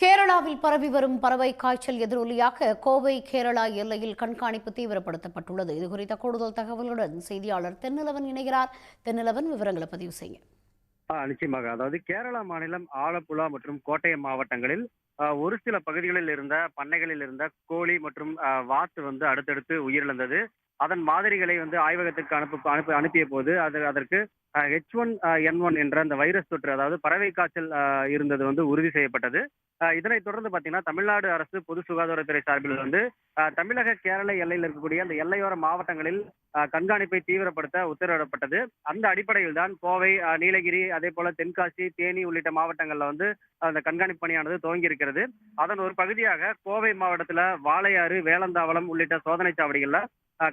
கேரளாவில் பரவி வரும் பறவை காய்ச்சல் எதிரொலியாக கோவை கேரளா எல்லையில் கண்காணிப்பு தீவிரப்படுத்தப்பட்டுள்ளது. இதுகுறித்த கூடுதல் தகவலுடன் செய்தியாளர் தென்னிலவன் இணைகிறார். தென்னிலவன், விவரங்களை பதிவு செய்ய. நிச்சயமாக. அதாவது கேரளா மாநிலம் ஆலப்புழா மற்றும் கோட்டயம் மாவட்டங்களில் ஒரு சில பகுதிகளில் இருந்த பண்ணைகளில் இருந்த கோழி மற்றும் வாத்து அடுத்தடுத்து உயிரிழந்தது. அதன் மாதிரிகளை ஆய்வகத்திற்கு அனுப்பிய போது அதற்கு H1N1 என்ற அந்த வைரஸ் தொற்று, அதாவது பறவை காய்ச்சல் இருந்தது உறுதி செய்யப்பட்டது. இதனைத் தொடர்ந்து பார்த்தீங்கன்னா, தமிழ்நாடு அரசு பொது சுகாதாரத்துறை சார்பில் தமிழக கேரள எல்லையில் இருக்கக்கூடிய அந்த எல்லையோர மாவட்டங்களில் கண்காணிப்பை தீவிரப்படுத்த உத்தரவிடப்பட்டது. அந்த அடிப்படையில் தான் கோவை, நீலகிரி, அதே போல தென்காசி, தேனி உள்ளிட்ட மாவட்டங்கள்ல அந்த கண்காணிப்பு பணியானது துவங்கி இருக்கிறது. அதன் ஒரு பகுதியாக கோவை மாவட்டத்துல வாளையாறு, வேலந்தாவளம் உள்ளிட்ட சோதனை சாவடிகள்ல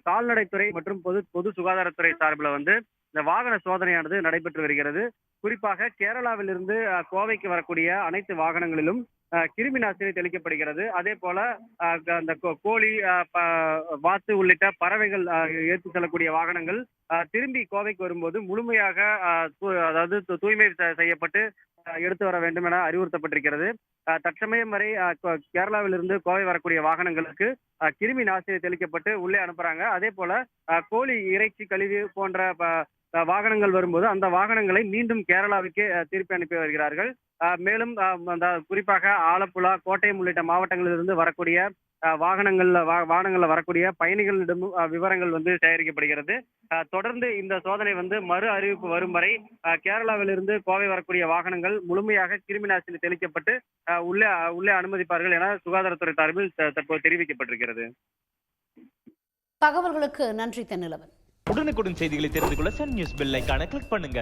கால்நடைத்துறை மற்றும் பொது சுகாதாரத்துறை சார்பில் இந்த வாகன சோதனையானது நடைபெற்று வருகிறது. குறிப்பாக கேரளாவில் இருந்து கோவைக்கு வரக்கூடிய அனைத்து வாகனங்களிலும் கிருமி நாசினி தெளிக்கப்படுகிறது. அதே போல அந்த கோழி, வாத்து உள்ளிட்ட பறவைகள் ஏற்றி செல்லக்கூடிய வாகனங்கள் திரும்பி கோவைக்கு வரும்போது முழுமையாக அதாவது தூய்மை செய்யப்பட்டு எடுத்து வர வேண்டும் என அறிவுறுத்தப்பட்டிருக்கிறது. தற்சமயம் வரை கேரளாவிலிருந்து கோவை வரக்கூடிய வாகனங்களுக்கு கிருமி நாசினி தெளிக்கப்பட்டு உள்ளே அனுப்புறாங்க. அதே போல கோழி இறைச்சி கழிவு போன்ற வாகனங்கள் வரும்போது அந்த வாகனங்களை மீண்டும் கேரளாவுக்கே திருப்பி அனுப்பி வருகிறார்கள். மேலும் குறிப்பாக ஆலப்புழா, கோட்டயம் உள்ளிட்ட மாவட்டங்களிலிருந்து வரக்கூடிய வாகனங்கள்ல வரக்கூடிய பயணிகளிடம் விவரங்கள் சேகரிக்கப்படுகிறது. தொடர்ந்து இந்த சோதனை மறு அறிவிப்பு வரும் வரை கேரளாவிலிருந்து கோவை வரக்கூடிய வாகனங்கள் முழுமையாக கிருமி நாசினி தெளிக்கப்பட்டு உள்ளே அனுமதிப்பார்கள் என சுகாதாரத்துறை சார்பில் தற்போது தெரிவிக்கப்பட்டிருக்கிறது. தகவல்களுக்கு நன்றி தென்னிலவன். உடனுக்குடன் செய்திகளை தெரிந்து கொள்ள சன் நியூஸ் பெல் ஐகானை கிளிக் பண்ணுங்க.